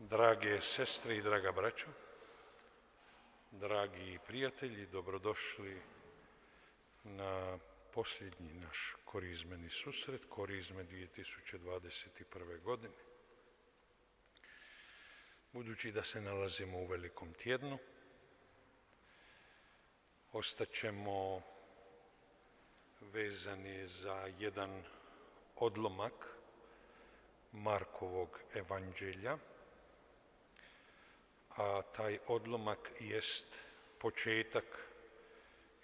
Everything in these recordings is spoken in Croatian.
Drage sestre i draga braćo, dragi prijatelji, dobrodošli na posljednji naš korizmeni susret, korizme 2021. godine. Budući da se nalazimo u velikom tjednu, ostaćemo vezani za jedan odlomak Markovog evanđelja, a taj odlomak jest početak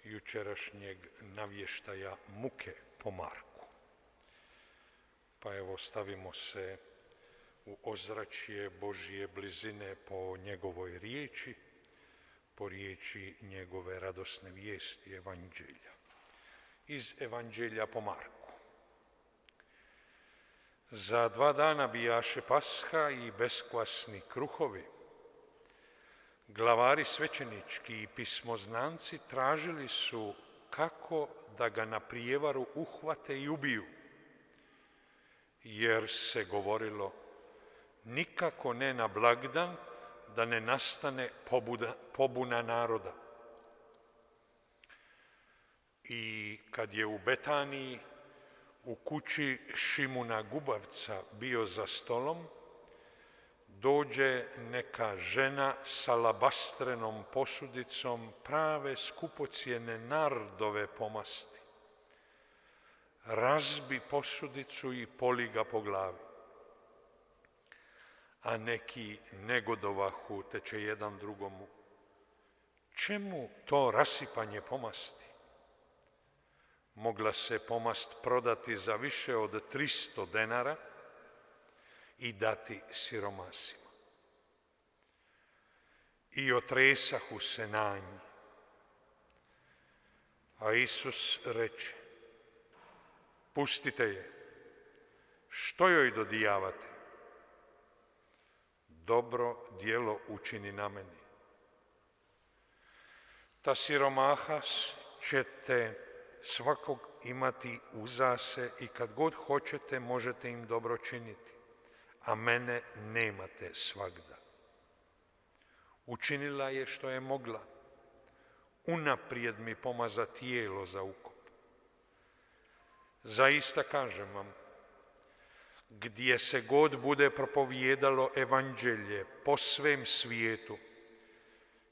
jučerašnjeg navještaja muke po Marku. Pa evo, stavimo se u ozračje Božje blizine po njegovoj riječi, po riječi njegove radosne vijesti evanđelja. Iz evanđelja po Marku. Za 2 dana bijaše Pasha i beskvasni kruhovi. Glavari svećenički i pismoznanci tražili su kako da ga na prijevaru uhvate i ubiju, jer se govorilo nikako ne na blagdan da ne nastane pobuna naroda. I kad je u Betaniji u kući Šimuna Gubavca bio za stolom, dođe neka žena s alabastrenom posudicom prave skupocijene nardove pomasti. Razbi posudicu i poli ga po glavi. A neki negodovahu, te će jedan drugomu: čemu to rasipanje pomasti? Mogla se pomast prodati za više od 300 denara i dati siromasima. I otresahu se na nji. A Isus reče: pustite je, što joj dodijavate? Dobro djelo učini na meni. Ta siromaha ćete svakog imati uza se i kad god hoćete možete im dobro činiti, a mene nemate svagda. Učinila je što je mogla, unaprijed mi pomaza tijelo za ukop. Zaista kažem vam, gdje se god bude propovijedalo evanđelje po svem svijetu,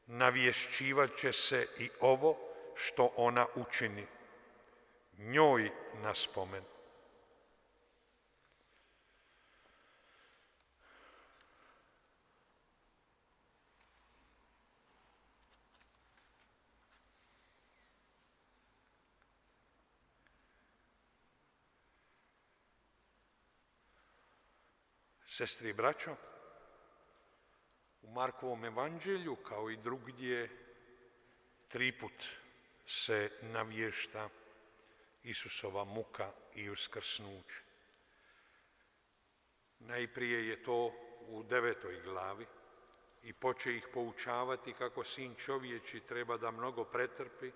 navješćivat će se i ovo što ona učini, njoj na spomen. Sestri i braćo, u Markovom evanđelju, kao i drugdje, 3 put se navješta Isusova muka i uskrsnuće. Najprije je to u 9. glavi i poče ih poučavati kako Sin čovječi treba da mnogo pretrpi,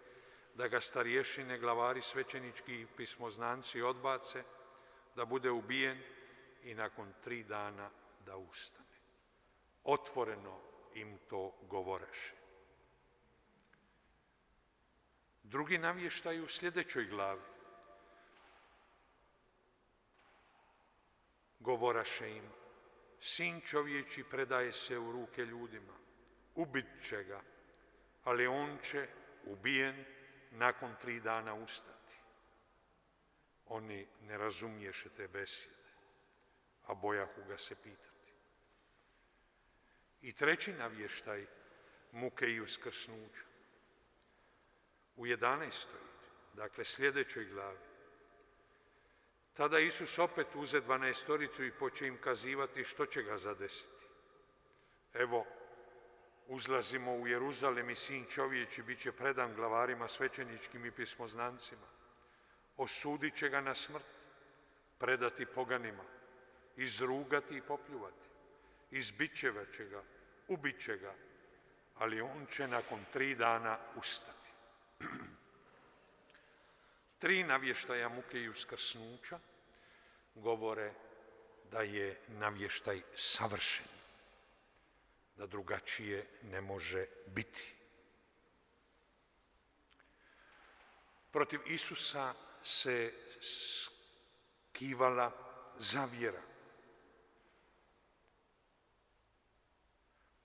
da ga starješine, glavari svećenički i pismoznanci odbace, da bude ubijen i nakon 3 dana da ustane. Otvoreno im to govoreše. Drugi navještaj u sljedećoj glavi. Govoraše im: Sin čovječi predaje se u ruke ljudima, ubit će ga, ali on će, ubijen, nakon 3 dana ustati. Oni ne razumiješe te besjede, a bojahu ga se pitati. I treći navještaj muke i uskrsnuća. U 11. dakle sljedećoj glavi. Tada Isus opet uze 12 i poče im kazivati što će ga zadesiti. Evo, uzlazimo u Jeruzalem i Sin čovječi bit će predan glavarima svećeničkim i pismoznancima. Osudit će ga na smrt, predati poganima, izrugati i popljuvati, izbičevat će ga, ubit će ga, ali on će nakon 3 dana ustati. 3 navještaja muke i uskrsnuća govore da je navještaj savršen. da drugačije ne može biti. Protiv Isusa se skivala zavjera.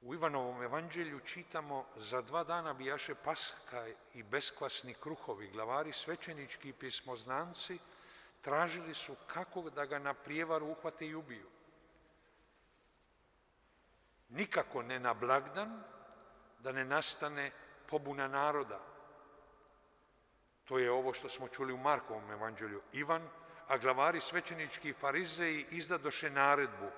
U Ivanovom evanđelju čitamo: za 2 dana bijaše Paska i beskvasni kruhovi. Glavari svećenički i pismoznanci tražili su kako da ga na prijevaru uhvate i ubiju. Nikako ne na blagdan, da ne nastane pobuna naroda. To je ovo što smo čuli u Markovom evanđelju. Ivan, a glavari svećenički i farizeji izdadoše naredbu: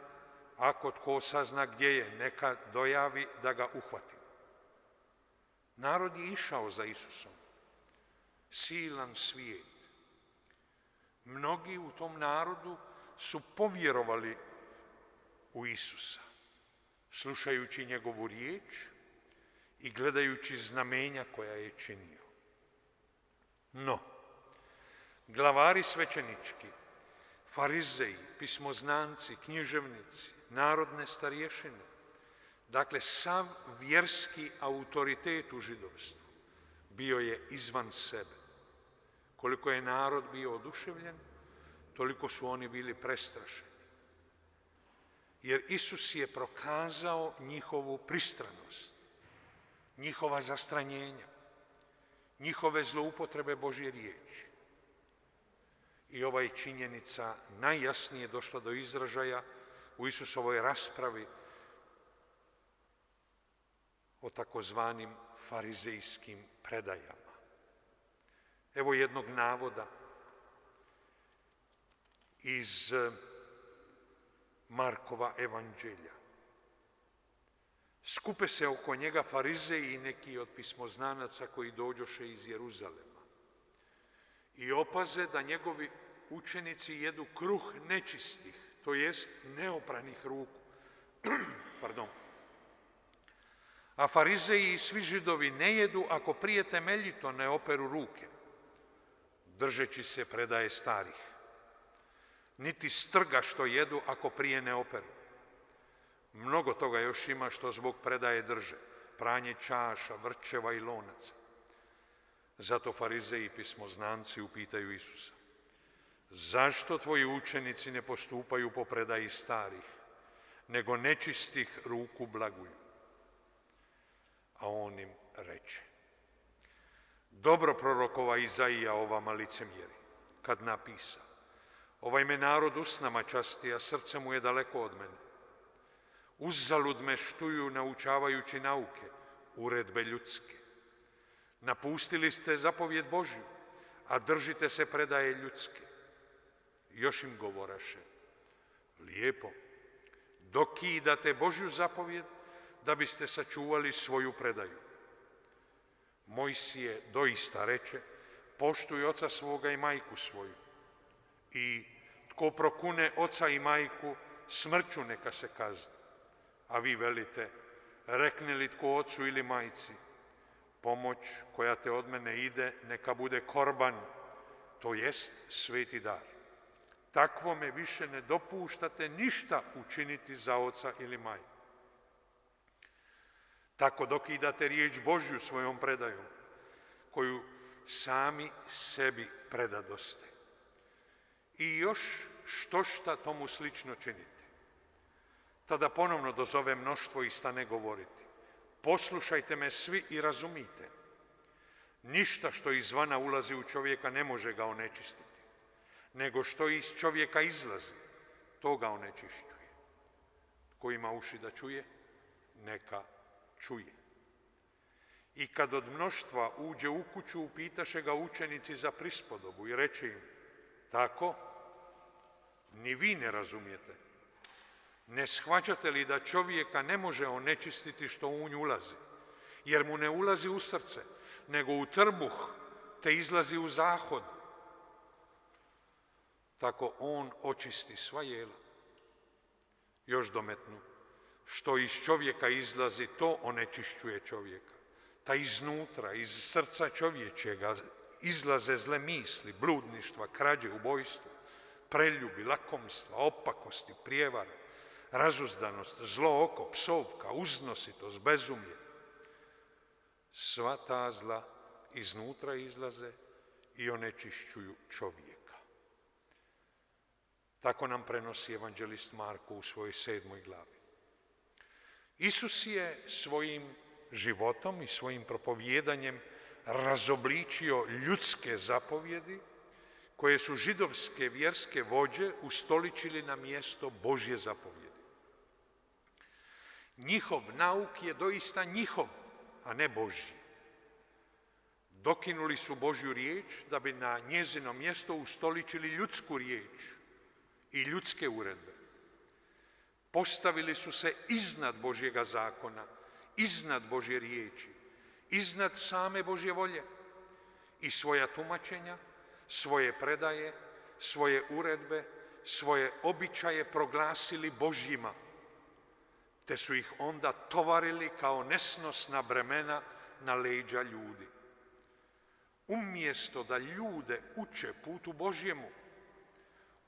ako tko sazna gdje je, neka dojavi da ga uhvatimo. Narod je išao za Isusom. Silan svijet. Mnogi u tom narodu su povjerovali u Isusa, slušajući njegovu riječ i gledajući znamenja koja je činio. No, glavari svećenički, farizeji, pismoznanci, književnici, narodne starješine, dakle sav vjerski autoritet u židovstvu, bio je izvan sebe. Koliko je narod bio oduševljen, toliko su oni bili prestrašeni. Jer Isus je prokazao njihovu pristranost, njihova zastranjenja, njihove zloupotrebe Božje riječi. I ova je činjenica najjasnije došla do izražaja u Isusovoj raspravi o takozvanim farizejskim predajama. Evo jednog navoda iz Markova evanđelja. Skupe se oko njega farizeji i neki od pismoznanaca koji dođoše iz Jeruzalema i opaze da njegovi učenici jedu kruh nečistih, to jest neopranih ruku. A farizeji i svi židovi ne jedu ako prije temeljito ne operu ruke, držeći se predaje starih. Niti strga što jedu ako prije ne operu. Mnogo toga još ima što zbog predaje drže, pranje čaša, vrčeva i lonaca. Zato farizeji i pismoznanci upitaju Isusa: zašto tvoji učenici ne postupaju po predaji starih, nego nečistih ruku blaguju? A on im reče: dobro prorokova Izaija o vama licemjeri, kad napisa: ovaj me narod usnama časti, a srce mu je daleko od mene. Uzzalud me štuju naučavajući nauke, uredbe ljudske. Napustili ste zapovjed Božju, a držite se predaje ljudske. Još im govoraše: lijepo, dokidate Božju zapovjed da biste sačuvali svoju predaju. Mojsije doista reče: poštuj oca svoga i majku svoju. I tko prokune oca i majku, smrću neka se kazni. A vi velite: rekne li tko ocu ili majci: pomoć koja te od mene ide, neka bude korban, to jest sveti dar. Takvome više ne dopuštate ništa učiniti za oca ili majku. Tako dokidate riječ Božju svojom predajom, koju sami sebi predadoste. I još štošta tomu slično činite. Tada ponovno dozove mnoštvo i stane govoriti: poslušajte me svi i razumite. Ništa što izvana ulazi u čovjeka ne može ga onečistiti, nego što iz čovjeka izlazi, to ga onečišćuje. Tko ima uši da čuje, neka čuje. I kad od mnoštva uđe u kuću, upitaše ga učenici za prispodobu i reče im: tako, ni vi ne razumijete. Ne shvaćate li da čovjeka ne može onečistiti što u nju ulazi, jer mu ne ulazi u srce, nego u trbuh, te izlazi u zahod. Tako on očisti sva jela. Još dometnu: što iz čovjeka izlazi, to onečišćuje čovjeka. Ta iznutra, iz srca čovječega, izlaze zle misli, bludništva, krađe, ubojstva, preljubi, lakomstva, opakosti, prijevare, razuzdanost, zlo oko, psovka, uznositost, bezumlje. Sva ta zla iznutra izlaze i onečišćuju čovjeka. Tako nam prenosi evanđelist Marko u svojoj 7. glavi. Isus je svojim životom i svojim propovjedanjem razobličio ljudske zapovjedi koje su židovske vjerske vođe ustoličili na mjesto Božje zapovjedi. Njihov nauk je doista njihov, a ne Božji. Dokinuli su Božju riječ da bi na njezino mjesto ustoličili ljudsku riječ i ljudske uredbe. Postavili su se iznad Božjega zakona, iznad Božje riječi, iznad same Božje volje i svoja tumačenja, svoje predaje, svoje uredbe, svoje običaje proglasili Božjima, te su ih onda tovarili kao nesnosna bremena na leđa ljudi. Umjesto da ljude uče putu Božjemu,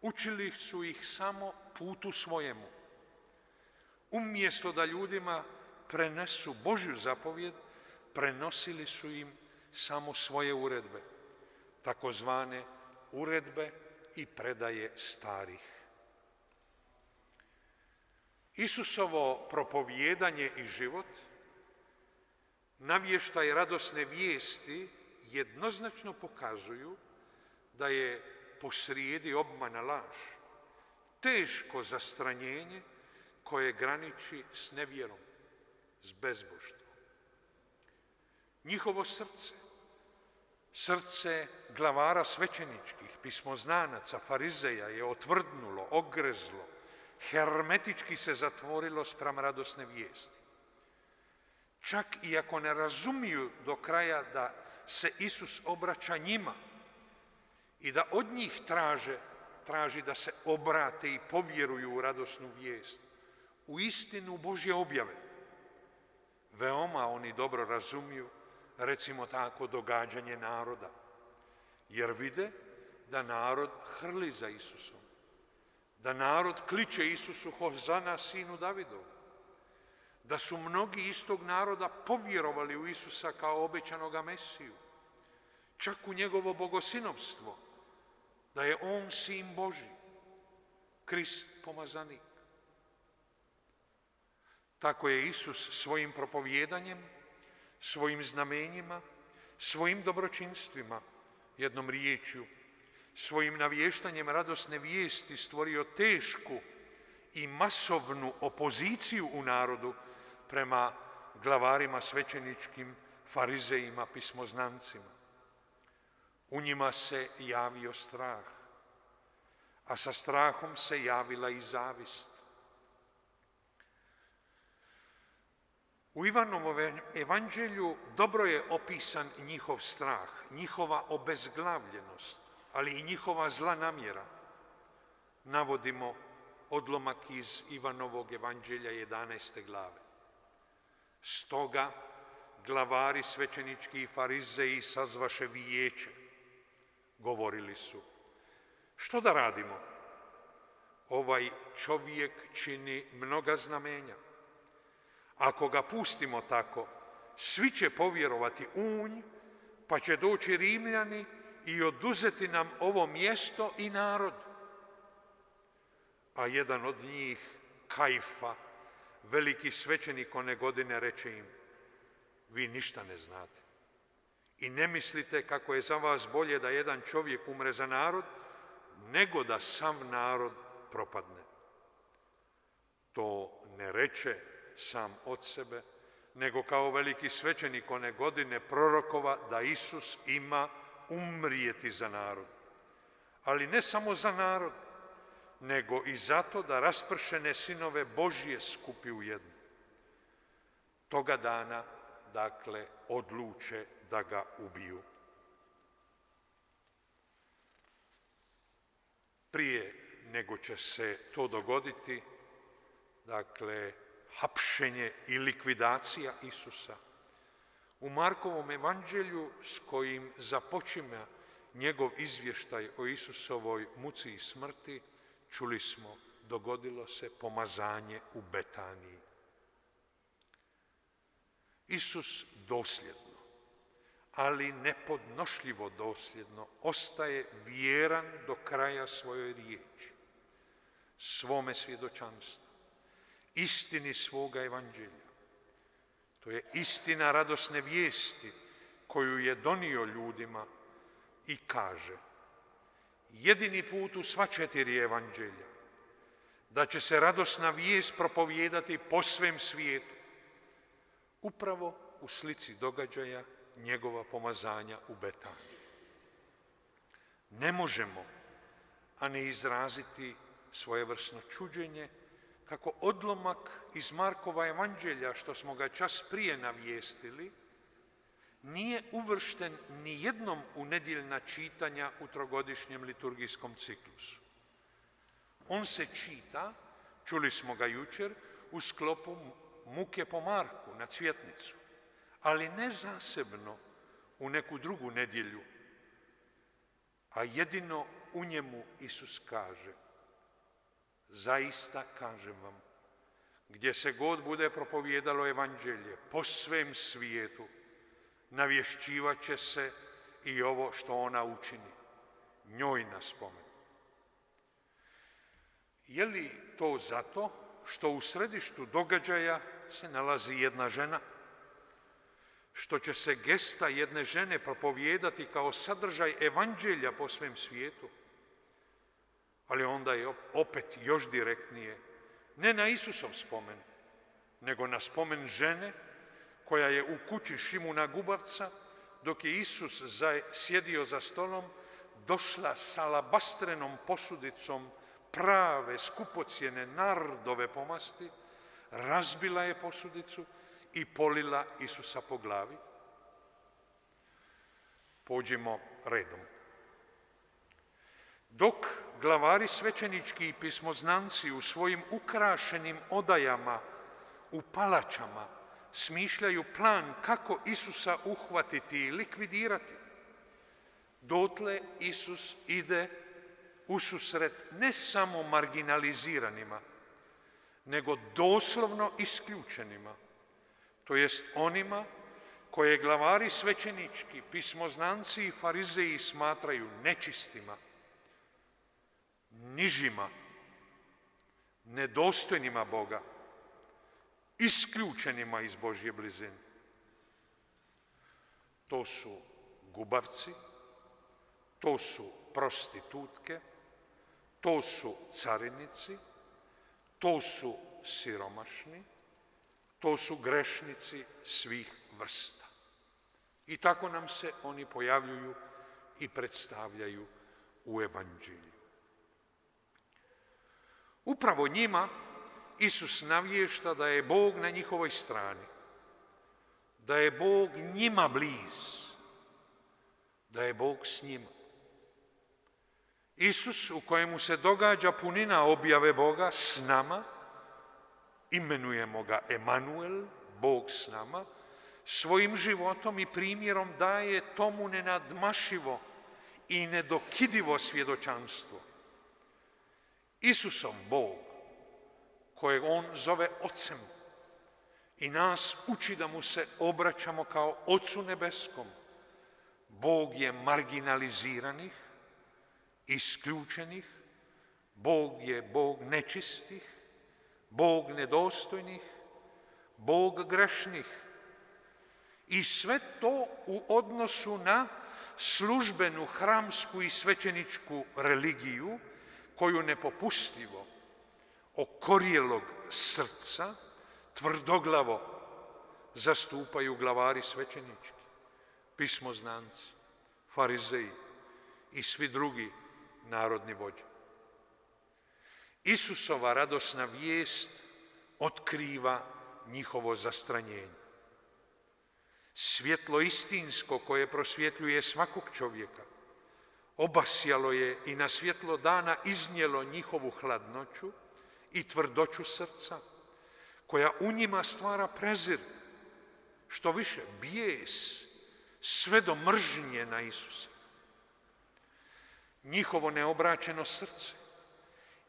učili su ih samo putu svojemu. Umjesto da ljudima prenesu Božju zapovjed, prenosili su im samo svoje uredbe, takozvane uredbe i predaje starih. Isusovo propovijedanje i život, navještaj radosne vijesti, jednoznačno pokazuju da je posrijedi obmana, laž, teško zastranjenje koje graniči s nevjerom, s bezbožstvom. Njihovo srce glavara svećeničkih, pismoznanaca, farizeja je otvrdnulo, ogrezlo, hermetički se zatvorilo spram radosne vijesti. Čak i ako ne razumiju do kraja da se Isus obraća njima i da od njih traži da se obrate i povjeruju u radosnu vijest, u istinu Božje objave. Veoma oni dobro razumiju, recimo tako, događanje naroda, jer vide da narod hrli za Isusom, da narod kliče Isusu Hozana, sinu Davidovu, da su mnogi iz tog naroda povjerovali u Isusa kao obećanoga Mesiju, čak u njegovo bogosinovstvo, da je on sin Božji, Krist pomazanik. Tako je Isus svojim propovijedanjem, svojim znamenjima, svojim dobročinstvima, jednom riječju, svojim navještanjem radosne vijesti stvorio tešku i masovnu opoziciju u narodu prema glavarima svećeničkim, farizejima, pismoznancima. U njima se javio strah, a sa strahom se javila i zavist. U Ivanovom evanđelju dobro je opisan njihov strah, njihova obezglavljenost, ali i njihova zla namjera. Navodimo odlomak iz Ivanovog evanđelja 11. glave. Stoga glavari svećenički i farizeji sazvaše vijeće. Govorili su: što da radimo? Ovaj čovjek čini mnoga znamenja. Ako ga pustimo tako, svi će povjerovati u nj, pa će doći Rimljani i oduzeti nam ovo mjesto i narod. A jedan od njih, Kajfa, veliki svećenik one godine, reče im: vi ništa ne znate i ne mislite kako je za vas bolje da jedan čovjek umre za narod, nego da sav narod propadne. To ne reče sam od sebe, nego kao veliki svećenik one godine prorokova da Isus ima umrijeti za narod. Ali ne samo za narod, nego i zato da raspršene sinove Božje skupi u jednu. Toga dana, dakle, odluče da ga ubiju. Prije nego će se to dogoditi, dakle, hapšenje i likvidacija Isusa, u Markovom evanđelju s kojim započima njegov izvještaj o Isusovoj muci i smrti, čuli smo dogodilo se pomazanje u Betaniji. Isus dosljedno, ali nepodnošljivo dosljedno, ostaje vjeran do kraja svojoj riječi, svome svjedočanstvu, istini svoga evanđelja. To je istina radosne vijesti koju je donio ljudima i kaže: jedini put u sva 4 evanđelja, da će se radosna vijest propovijedati po svem svijetu, upravo u slici događaja njegova pomazanja u Betaniji. Ne možemo, a ne izraziti svojevrsno čuđenje kako odlomak iz Markova evanđelja, što smo ga čas prije navijestili, nije uvršten ni jednom u nedjeljna čitanja u trogodišnjem liturgijskom ciklusu. On se čita, čuli smo ga jučer, u sklopu muke po Marku na Cvjetnicu, ali ne zasebno u neku drugu nedjelju, a jedino u njemu Isus kaže: zaista kažem vam, gdje se god bude propovijedalo evanđelje po svem svijetu, navješćivat će se i ovo što ona učini, njoj na spomen. Je li to zato što u središtu događaja se nalazi jedna žena? Što će se gesta jedne žene propovijedati kao sadržaj evanđelja po svem svijetu? Ali onda je opet još direktnije, ne na Isusov spomen, nego na spomen žene koja je u kući Šimuna Gubavca, dok je Isus sjedio za stolom, došla s alabastrenom posudicom prave, skupocjene nardove pomasti, razbila je posudicu i polila Isusa po glavi. Pođimo redom. Dok glavari svećenički i pismoznanci u svojim ukrašenim odajama, u palačama, smišljaju plan kako Isusa uhvatiti i likvidirati, dotle Isus ide ususret ne samo marginaliziranima, nego doslovno isključenima, to jest onima koje glavari svećenički, pismoznanci i farizeji smatraju nečistima, nižima, nedostojnima Boga, isključenima iz Božje blizine. To su gubavci, to su prostitutke, to su carinici, to su siromašni, to su grešnici svih vrsta. I tako nam se oni pojavljuju i predstavljaju u evanđelju. Upravo njima Isus navješta da je Bog na njihovoj strani, da je Bog njima bliz, da je Bog s njima. Isus, u kojemu se događa punina objave Boga s nama, imenujemo ga Emanuel, Bog s nama, svojim životom i primjerom daje tomu nenadmašivo i nedokidivo svjedočanstvo. Isusov Bog, kojeg on zove Ocem, i nas uči da mu se obraćamo kao Ocu nebeskom. Bog je marginaliziranih, isključenih, Bog je Bog nečistih, Bog nedostojnih, Bog grešnih. I sve to u odnosu na službenu hramsku i svećeničku religiju, koju nepopustljivo, okorjelog srca, tvrdoglavo zastupaju glavari svećenički, pismoznanci, farizeji i svi drugi narodni vođe. Isusova radosna vijest otkriva njihovo zastranjenje. Svjetlo istinsko koje prosvjetljuje svakog čovjeka obasjalo je i na svjetlo dana iznijelo njihovu hladnoću i tvrdoću srca, koja u njima stvara prezir, što više bijes, sve do mržnje na Isusa. Njihovo neobraćeno srce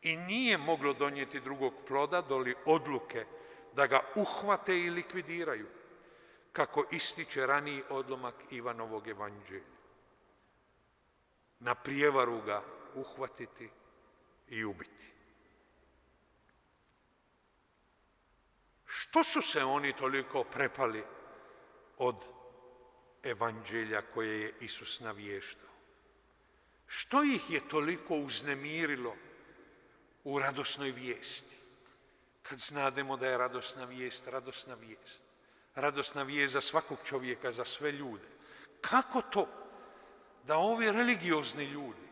i nije moglo donijeti drugog ploda doli odluke da ga uhvate i likvidiraju, kako ističe raniji odlomak Ivanovog evanđelja. Na prijevaru ga uhvatiti i ubiti. Što su se oni toliko prepali od evanđelja koje je Isus navještao? Što ih je toliko uznemirilo u radosnoj vijesti? Kad znademo da je radosna vijest, radosna vijest. Radosna vijest za svakog čovjeka, za sve ljude. Kako to da ovi religiozni ljudi,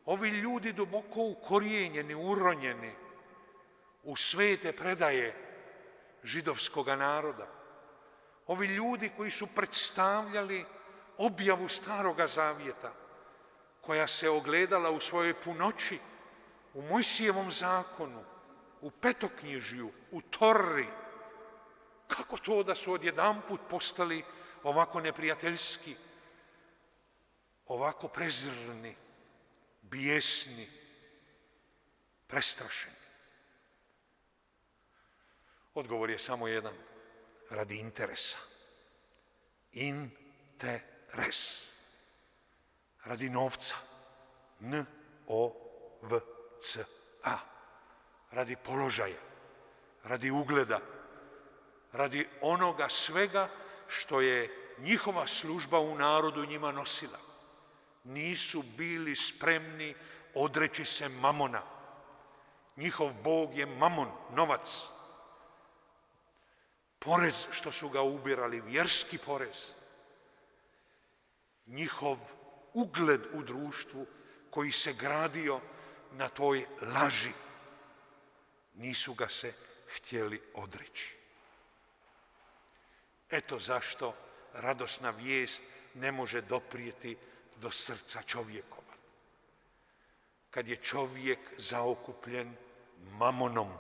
ovi ljudi duboko ukorijenjeni, uronjeni u svete predaje židovskog naroda, ovi ljudi koji su predstavljali objavu Staroga Zavjeta, koja se ogledala u svojoj punoći, u Mojsijevom zakonu, u Petoknjižju, u Torri, kako to da su odjedanput postali ovako neprijateljski, ovako prezrni, bijesni, prestrašeni? Odgovor je samo jedan, radi interesa. Interes. Radi novca. N-O-V-C-A. Radi položaja, radi ugleda, radi onoga svega što je njihova služba u narodu njima nosila. Nisu bili spremni odreći se mamona. Njihov Bog je mamon, novac. Porez što su ga ubirali, vjerski porez. Njihov ugled u društvu koji se gradio na toj laži. Nisu ga se htjeli odreći. Eto zašto radosna vijest ne može doprijeti do srca čovjekova. Kad je čovjek zaokupljen mamonom,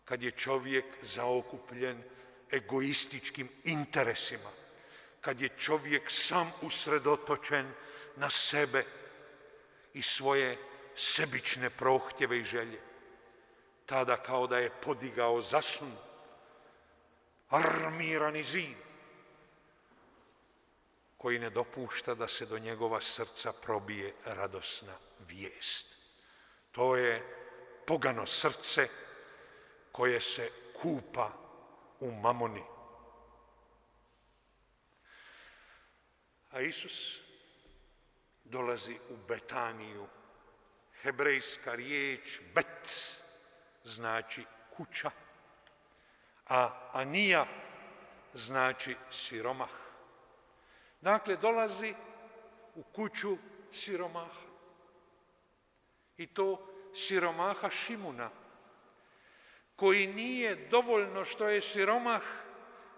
kad je čovjek zaokupljen egoističkim interesima, kad je čovjek sam usredotočen na sebe i svoje sebične prohtjeve i želje, tada kao da je podigao zasun, armirani zid, koji ne dopušta da se do njegova srca probije radosna vijest. To je pogano srce koje se kupa u mamoni. A Isus dolazi u Betaniju. Hebrejska riječ bet znači kuća, a Anija znači siromah. Dakle, dolazi u kuću siromaha. I to siromaha Šimuna, koji nije dovoljno što je siromah,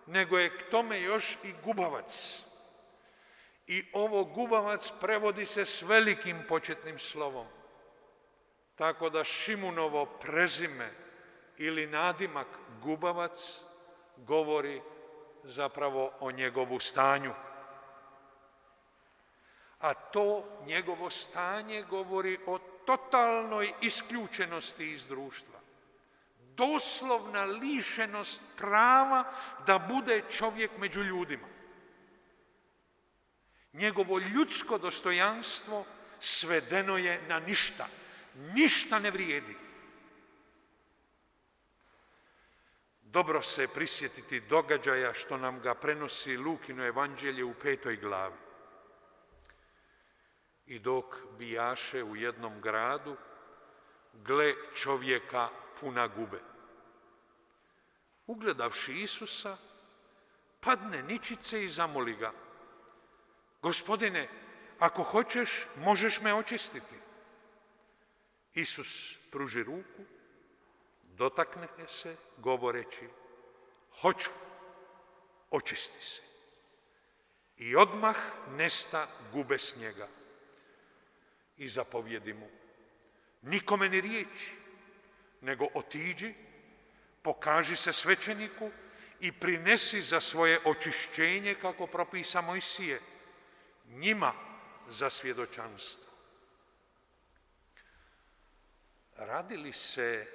nego je k tome još i gubavac. I ovo gubavac prevodi se s velikim početnim slovom. Tako da Šimunovo prezime ili nadimak gubavac govori zapravo o njegovu stanju. A to njegovo stanje govori o totalnoj isključenosti iz društva. Doslovna lišenost prava da bude čovjek među ljudima. Njegovo ljudsko dostojanstvo svedeno je na ništa. Ništa ne vrijedi. Dobro se prisjetiti događaja što nam ga prenosi Lukino evanđelje u 5. glavi. I dok bijaše u jednom gradu, gle čovjeka puna gube. Ugledavši Isusa, padne ničice i zamoli ga: Gospodine, ako hoćeš, možeš me očistiti. Isus pruži ruku, dotakne se, govoreći: hoću, očisti se. I odmah nesta gube s njega. I zapovjedi mu: nikome ni riječi, nego otiđi, pokaži se svećeniku i prinesi za svoje očišćenje, kako propisa Mojsije, njima za svjedočanstvo. radi li se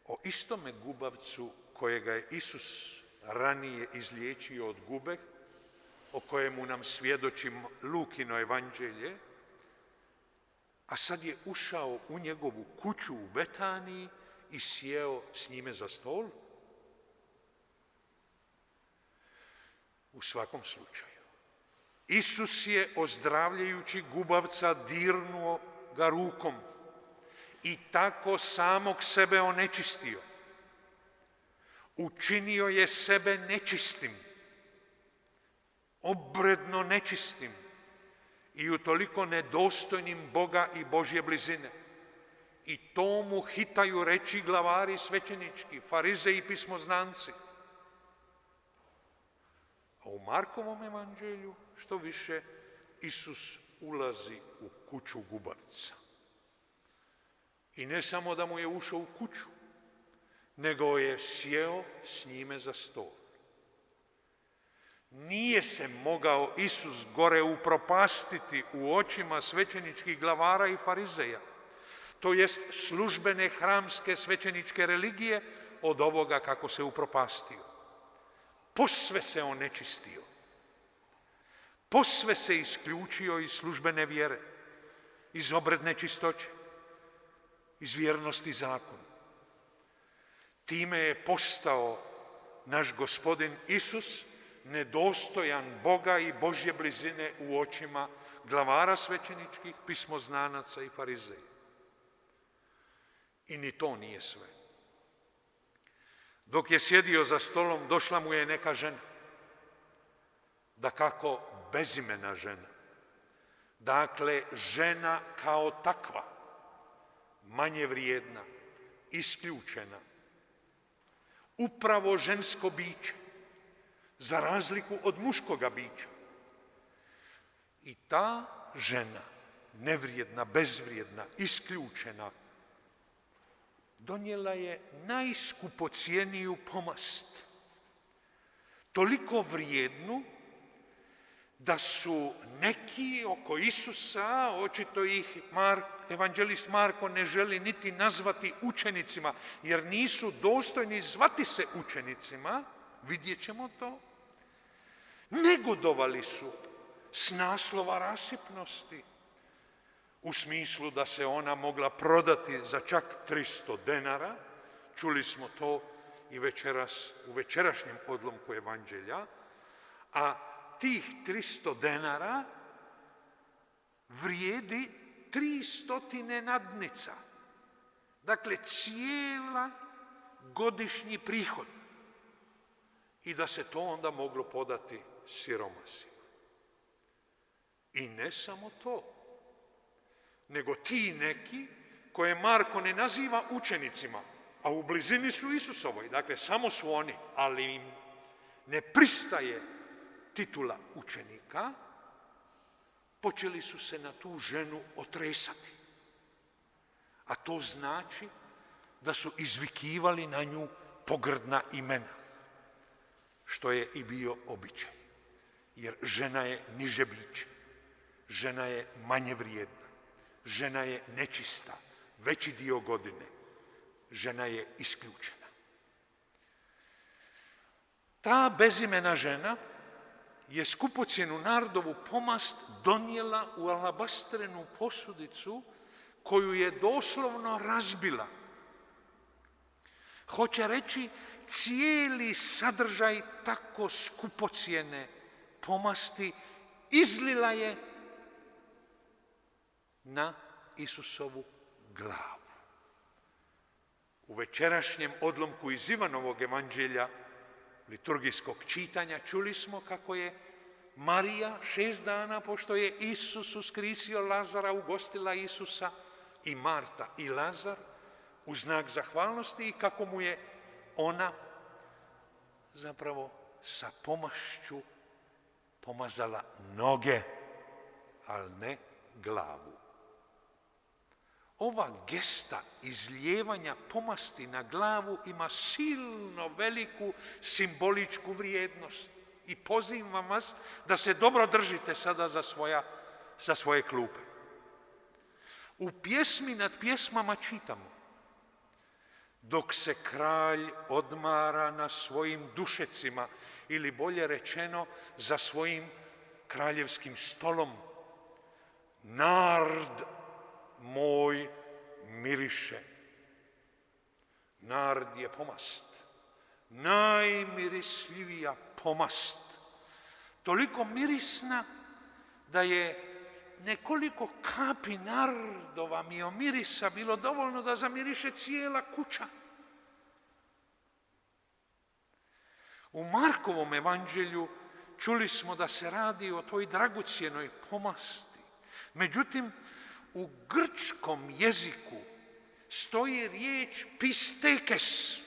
o istome gubavcu kojega je Isus ranije izliječio od gube, o kojemu nam svjedoči Lukino evanđelje, a sad je ušao u njegovu kuću u Betaniji i sjeo s njime za stol? U svakom slučaju, Isus je ozdravljajući gubavca dirnuo ga rukom i tako samog sebe onečistio. Učinio je sebe nečistim, obredno nečistim i utoliko nedostojnim Boga i Božje blizine. I to mu hitaju reći glavari svećenički, farizeji i pismoznanci. A u Markovom evanđelju, što više, Isus ulazi u kuću gubavca. I ne samo da mu je ušao u kuću, nego je sjeo s njime za stol. Nije se mogao Isus gore upropastiti u očima svećeničkih glavara i farizeja, to jest službene hramske svećeničke religije, od ovoga kako se upropastio. Posve se onečistio. Posve se isključio iz službene vjere, iz obredne čistoće, iz vjernosti zakonu. Time je postao naš Gospodin Isus nedostojan Boga i Božje blizine u očima glavara svećeničkih, pismoznanaca i farizeja. I ni to nije sve. Dok je sjedio za stolom, došla mu je neka žena, dakako bezimena žena. Dakle, žena kao takva, manje vrijedna, isključena, upravo žensko biće, za razliku od muškoga bića. I ta žena, nevrijedna, bezvrijedna, isključena, donijela je najskupocijeniju pomast, toliko vrijednu da su neki oko Isusa, očito ih evanđelist Marko ne želi niti nazvati učenicima, jer nisu dostojni zvati se učenicima, vidjet ćemo to, negodovali su s naslova rasipnosti, u smislu da se ona mogla prodati za čak 300 denara, čuli smo to i večeras u večerašnjem odlomku evanđelja, a tih 300 denara vrijedi 300 nadnica. Dakle, cijela godišnji prihod. I da se to onda moglo podati siromasima. I ne samo to, nego ti neki koje Marko ne naziva učenicima, a u blizini su Isusovoj, dakle samo su oni, ali im ne pristaje titula učenika, počeli su se na tu ženu otresati. A to znači da su izvikivali na nju pogrdna imena, što je i bio običaj. Jer žena je niže biće, žena je manje vrijedna, žena je nečista, veći dio godine, žena je isključena. Ta bezimena žena je skupocjenu nardovu pomast donijela u alabastrenu posudicu koju je doslovno razbila. Hoće reći, cijeli sadržaj tako skupocjene pomasti izlila je na Isusovu glavu. U večerašnjem odlomku iz Ivanovog evanđelja, liturgijskog čitanja, čuli smo kako je Marija 6 dana pošto je Isus uskrisio Lazara, ugostila Isusa, i Marta i Lazar u znak zahvalnosti, i kako mu je ona zapravo sa pomašću pomazala noge, ali ne glavu. Ova gesta izlijevanja pomasti na glavu ima silno veliku simboličku vrijednost i pozivam vas da se dobro držite sada za svoje klupe. U pjesmi nad pjesmama čitamo: dok se kralj odmara na svojim dušecima, ili bolje rečeno za svojim kraljevskim stolom, nard moj miriše. Nard je pomast, najmirisljivija pomast, toliko mirisna da je nekoliko kapi nardova miomirisa bilo dovoljno da zamiriše cijela kuća. U Markovom evanđelju čuli smo da se radi o toj dragocjenoj pomasti. Međutim, u grčkom jeziku stoji riječ pistekes,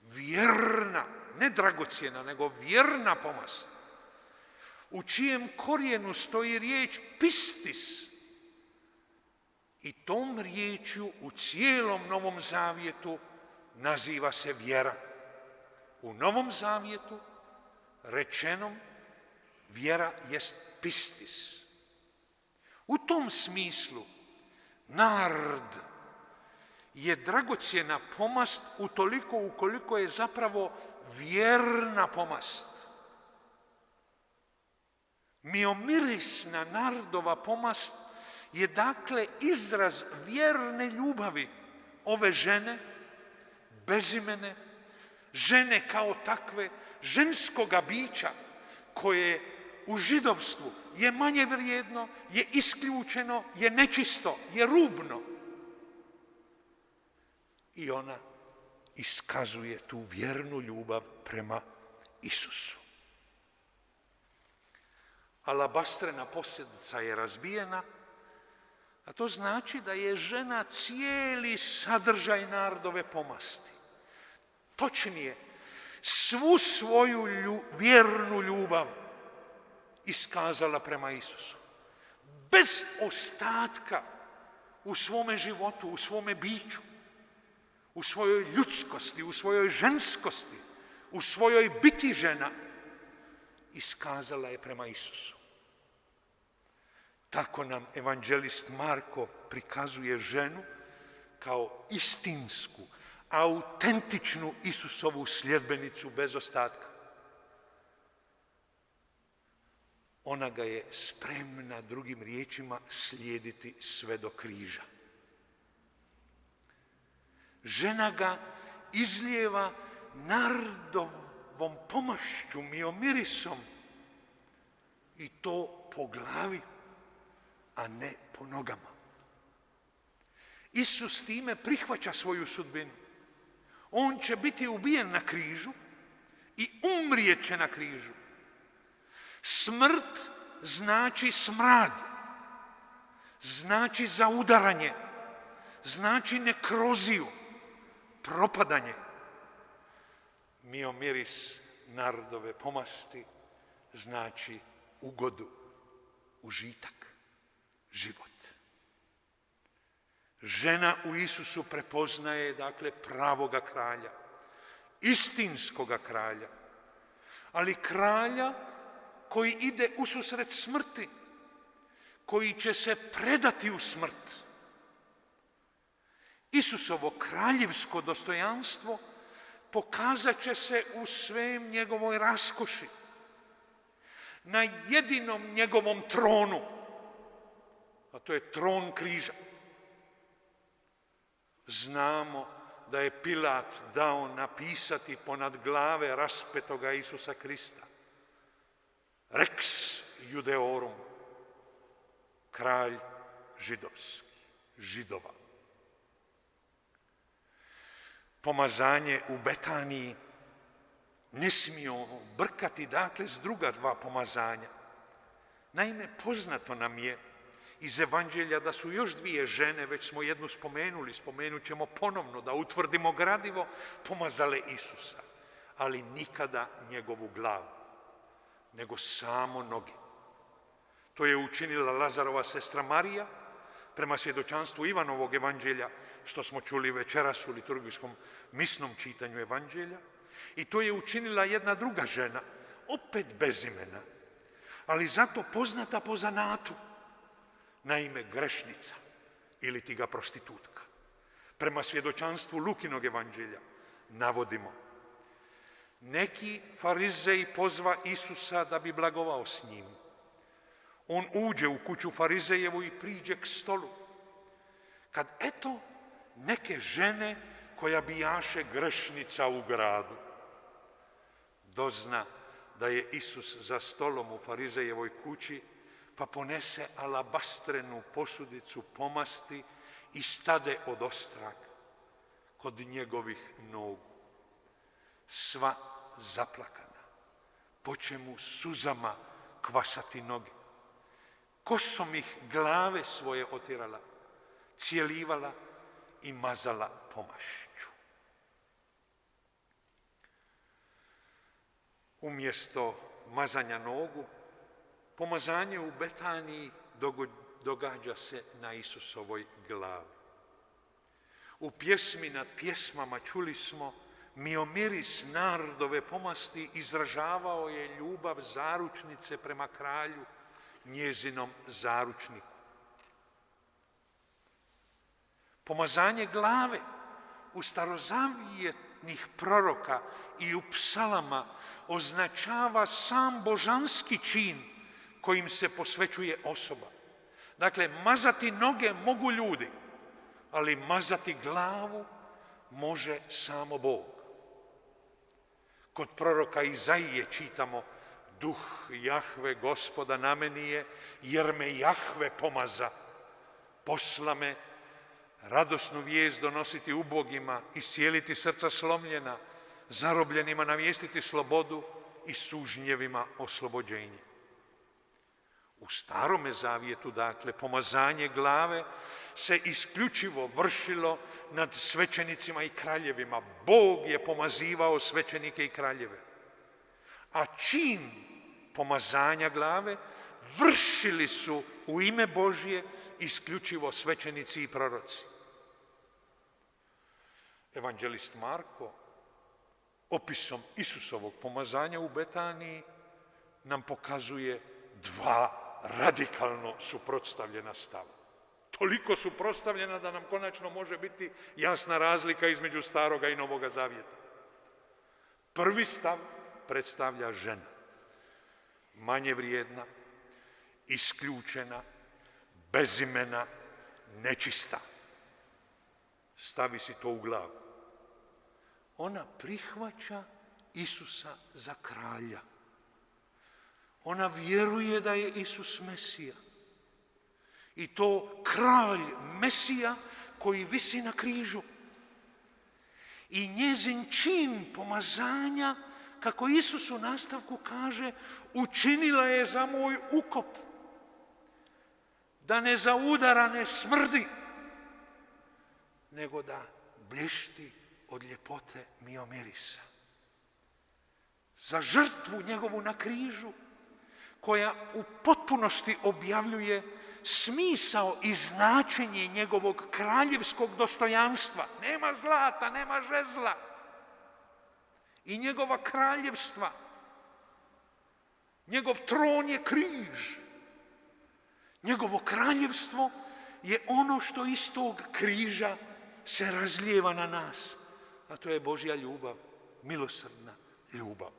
vjerna, ne dragocjena, nego vjerna pomast, u čijem korijenu stoji riječ pistis. I tom riječju u cijelom Novom Zavjetu naziva se vjera. U Novom Zavjetu rečenom vjera jest pistis. U tom smislu nard je dragocjena pomast utoliko ukoliko je zapravo vjerna pomast. Miomirisna nardova pomast je dakle izraz vjerne ljubavi ove žene, bezimene, žene kao takve, ženskoga bića koje u židovstvu je manje vrijedno, je isključeno, je nečisto, je rubno. I ona iskazuje tu vjernu ljubav prema Isusu. Alabastrena posljedica je razbijena, a to znači da je žena cijeli sadržaj nardove pomasti. Točnije, svu svoju vjernu ljubav iskazala prema Isusu. Bez ostatka u svome životu, u svome biću, u svojoj ljudskosti, u svojoj ženskosti, u svojoj biti žena, iskazala je prema Isusu. Tako nam evanđelist Marko prikazuje ženu kao istinsku, autentičnu Isusovu sljedbenicu bez ostatka. Ona ga je spremna, drugim riječima, slijediti sve do križa. Žena ga izlijeva nardovom pomašću, miomirisom, i to po glavi, a ne po nogama. Isus time prihvaća svoju sudbinu. On će biti ubijen na križu i umrijet će na križu. Smrt znači smrad, znači zaudaranje, znači nekroziju, propadanje. Miomiris nardove pomasti znači ugodu, užitak, život. Žena u Isusu prepoznaje, dakle, pravoga kralja, istinskoga kralja, ali kralja koji ide ususret smrti, koji će se predati u smrt. Isusovo kraljevsko dostojanstvo pokazat će se u svem njegovoj raskoši, na jedinom njegovom tronu, a to je tron križa. Znamo da je Pilat dao napisati ponad glave raspetoga Isusa Krista: Rex Judeorum, kralj židovski, Židova. Pomazanje u Betaniji ne smijemo brkati, dakle, s druga dva pomazanja. Naime, poznato nam je iz evanđelja da su još dvije žene, već smo jednu spomenuli, spomenut ćemo ponovno da utvrdimo gradivo, pomazale Isusa, ali nikada njegovu glavu, nego samo noge. To je učinila Lazarova sestra Marija, prema svjedočanstvu Ivanovog evanđelja, što smo čuli večeras u liturgijskom misnom čitanju evanđelja, i to je učinila jedna druga žena, opet bez imena, ali zato poznata po zanatu, naime grešnica, ili ti ga prostitutka. Prema svjedočanstvu Lukinog evanđelja navodimo: neki farizeji pozva Isusa da bi blagovao s njim. On uđe u kuću farizejevu i priđe k stolu. Kad eto neke žene koja bijaše grešnica u gradu, dozna da je Isus za stolom u farizejevoj kući, pa ponese alabastrenu posudicu pomasti i stade odostrag kod njegovih nogu. Sva zaplakana, poče mu suzama kvasati noge. Kosom ih glave svoje otirala, cijelivala i mazala pomašću. Umjesto mazanja nogu, pomazanje u Betaniji događa se na Isusovoj glavi. U pjesmi nad pjesmama čuli smo: miomiris nardove pomasti izražavao je ljubav zaručnice prema kralju, njezinom zaručniku. Pomazanje glave u starozavjetnih proroka i u psalama označava sam božanski čin kojim se posvećuje osoba. Dakle, mazati noge mogu ljudi, ali mazati glavu može samo Bog. Kod proroka Izaije čitamo: duh Jahve Gospoda na meni je, jer me Jahve pomaza. Posla me radosnu vijest donositi ubogima, iscijeliti srca slomljena, zarobljenima navijestiti slobodu i sužnjevima oslobođenje. U Starome zavjetu, dakle, pomazanje glave se isključivo vršilo nad svećenicima i kraljevima. Bog je pomazivao svećenike i kraljeve. A čin pomazanja glave vršili su u ime Božje isključivo svećenici i proroci. Evanđelist Marko opisom Isusovog pomazanja u Betaniji nam pokazuje dva radikalno suprotstavljena stava. Toliko suprotstavljena da nam konačno može biti jasna razlika između Staroga i Novoga zavjeta. Prvi stav predstavlja žena, manje vrijedna, isključena, bezimena, nečista. Stavi si to u glavu. Ona prihvaća Isusa za kralja. Ona vjeruje da je Isus Mesija. I to kralj Mesija koji visi na križu. I njezin čin pomazanja, kako Isus u nastavku kaže, učinila je za moj ukop, da ne zaudara, ne smrdi, nego da blešti od ljepote miomirisa. Za žrtvu njegovu na križu, koja u potpunosti objavljuje smisao i značenje njegovog kraljevskog dostojanstva. Nema zlata, nema žezla. I njegova kraljevstva. Njegov tron je križ. Njegovo kraljevstvo je ono što iz tog križa se razlijeva na nas. A to je Božja ljubav, milosrdna ljubav.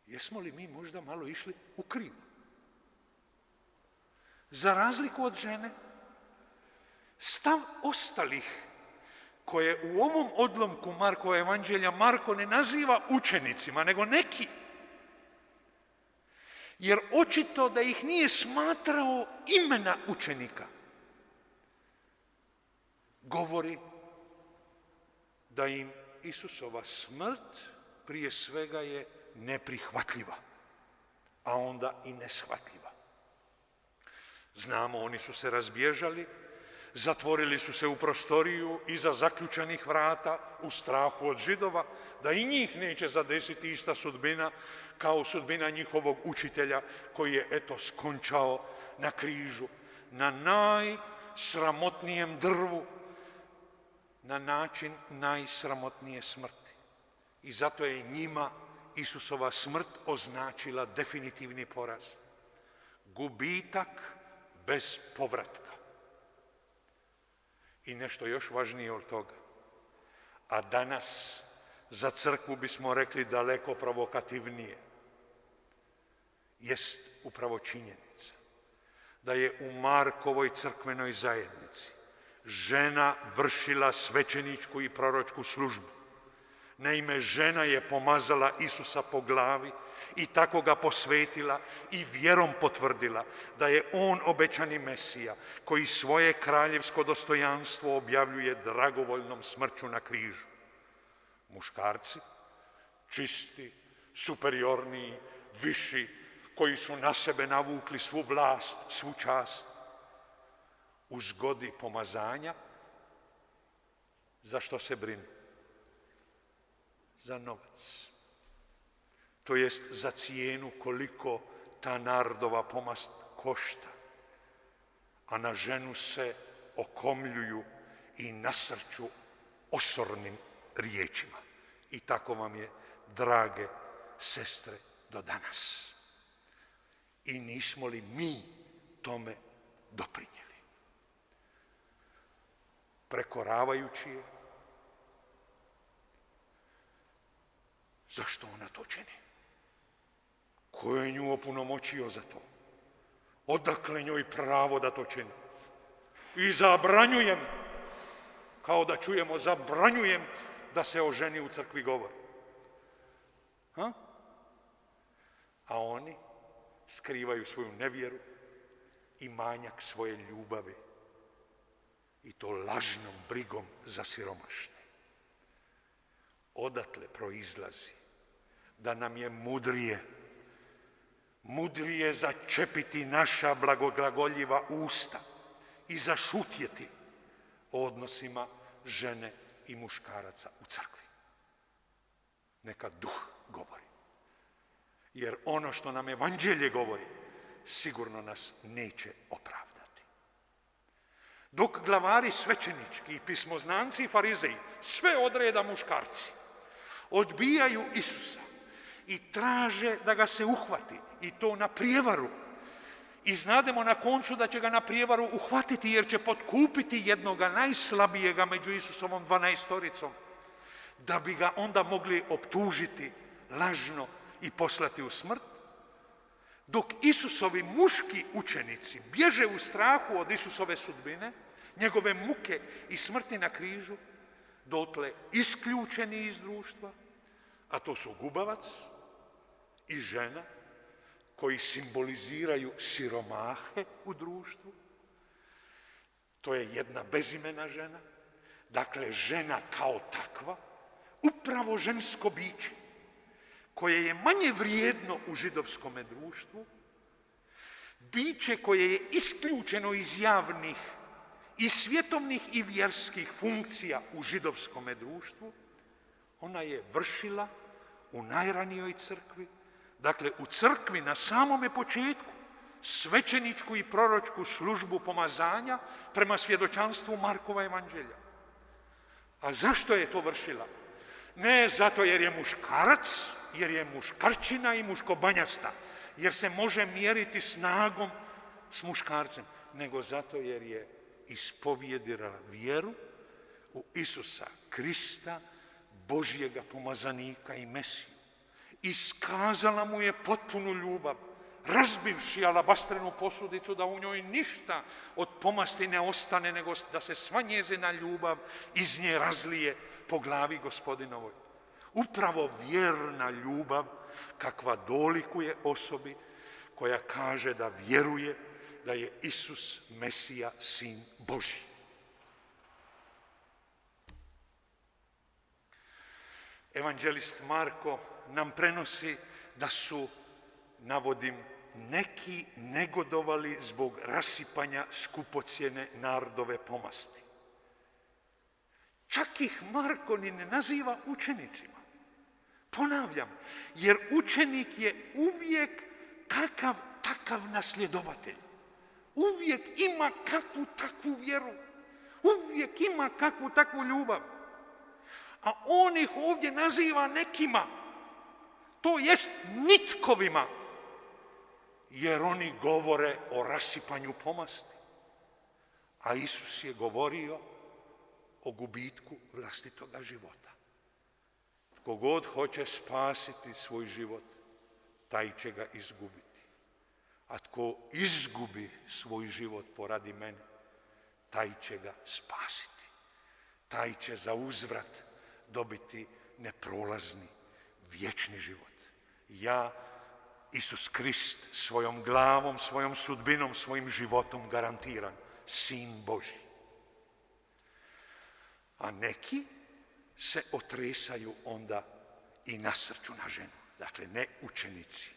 Jesmo li mi možda malo išli u krivo? Za razliku od žene, stav ostalih, koje u ovom odlomku Markova evanđelja Marko ne naziva učenicima, nego neki, jer očito da ih nije smatrao imena učenika, govori da im Isusova smrt prije svega je neprihvatljiva, a onda i neshvatljiva. Znamo, oni su se razbježali, zatvorili su se u prostoriju iza zaključanih vrata u strahu od Židova, da i njih neće zadesiti ista sudbina kao sudbina njihovog učitelja koji je eto skončao na križu, na najsramotnijem drvu, na način najsramotnije smrti. I zato je njima Isusova smrt označila definitivni poraz. Gubitak bez povratka. I nešto još važnije od toga. A danas za crkvu bismo rekli daleko provokativnije. Jest upravo činjenica da je u Markovoj crkvenoj zajednici žena vršila svećeničku i proročku službu. Naime, žena je pomazala Isusa po glavi i tako ga posvetila i vjerom potvrdila da je on obećani Mesija koji svoje kraljevsko dostojanstvo objavljuje dragovoljnom smrću na križu. Muškarci, čisti, superiorniji, viši, koji su na sebe navukli svu vlast, svu čast, u zgodi pomazanja, za što se brinu? Za novac. To jest za cijenu koliko ta nardova pomast košta. A na ženu se okomljuju i nasrću osornim riječima. I tako vam je, drage sestre, do danas. I nismo li mi tome doprinijeli? Prekoravajući je. Zašto ona to čini? Ko je nju opunomoćio za to? Odakle njoj pravo da to čini? I zabranjujem, kao da čujemo, zabranjujem da se o ženi u crkvi govori. A oni skrivaju svoju nevjeru i manjak svoje ljubavi. I to lažnom brigom za siromašne. Odatle proizlazi da nam je mudrije začepiti naša blagoglagoljiva usta i zašutjeti o odnosima žene i muškaraca u crkvi. Neka duh govori. Jer ono što nam evanđelje govori, sigurno nas neće opravdati. Dok glavari svećenički i pismoznanci i farizeji, sve od reda muškarci, odbijaju Isusa i traže da ga se uhvati, i to na prijevaru. I znademo na koncu da će ga na prijevaru uhvatiti jer će potkupiti jednoga najslabijega među Isusovom 12-toricom, da bi ga onda mogli optužiti lažno i poslati u smrt. Dok Isusovi muški učenici bježe u strahu od Isusove sudbine, njegove muke i smrti na križu, dotle isključeni iz društva, a to su gubavac i žena koji simboliziraju siromahe u društvu. To je jedna bezimena žena, dakle žena kao takva, upravo žensko biće, koje je manje vrijedno u židovskome društvu, biće koje je isključeno iz javnih i svjetovnih i vjerskih funkcija u židovskome društvu, ona je vršila u najranijoj crkvi, dakle u crkvi na samome početku, svećeničku i proročku službu pomazanja prema svjedočanstvu Markova evanđelja. A zašto je to vršila? Ne zato jer je muškarac, jer je muškarčina i muškobanjasta, jer se može mjeriti snagom s muškarcem, nego zato jer je ispovjedila vjeru u Isusa Krista, Božjega pomazanika i Mesiju. Iskazala mu je potpunu ljubav, razbivši alabastrenu posudicu da u njoj ništa od pomasti ne ostane, nego da se sva njezina ljubav iz nje razlije po glavi Gospodinovoj. Upravo vjerna ljubav kakva dolikuje osobi koja kaže da vjeruje da je Isus Mesija, Sin Božji. Evanđelist Marko nam prenosi da su, navodim, neki negodovali zbog rasipanja skupocjene nardove pomasti. Čak ih Marko ni ne naziva učenicima. Ponavljam, jer učenik je uvijek kakav takav nasljedovatelj. Uvijek ima kakvu takvu vjeru. Uvijek ima kakvu takvu ljubav. A on ih ovdje naziva nekima, to jest nitkovima. jer oni govore o rasipanju pomasti. A Isus je govorio o gubitku vlastitoga života. Tko god hoće spasiti svoj život, taj će ga izgubiti. A tko izgubi svoj život poradi mene, taj će ga spasiti. Taj će za uzvrat dobiti neprolazni, vječni život. Ja, Isus Krist, svojom glavom, svojom sudbinom, svojim životom garantiram, Sin Božji. A neki se otresaju onda i nasrću na ženu. Dakle, ne učenici,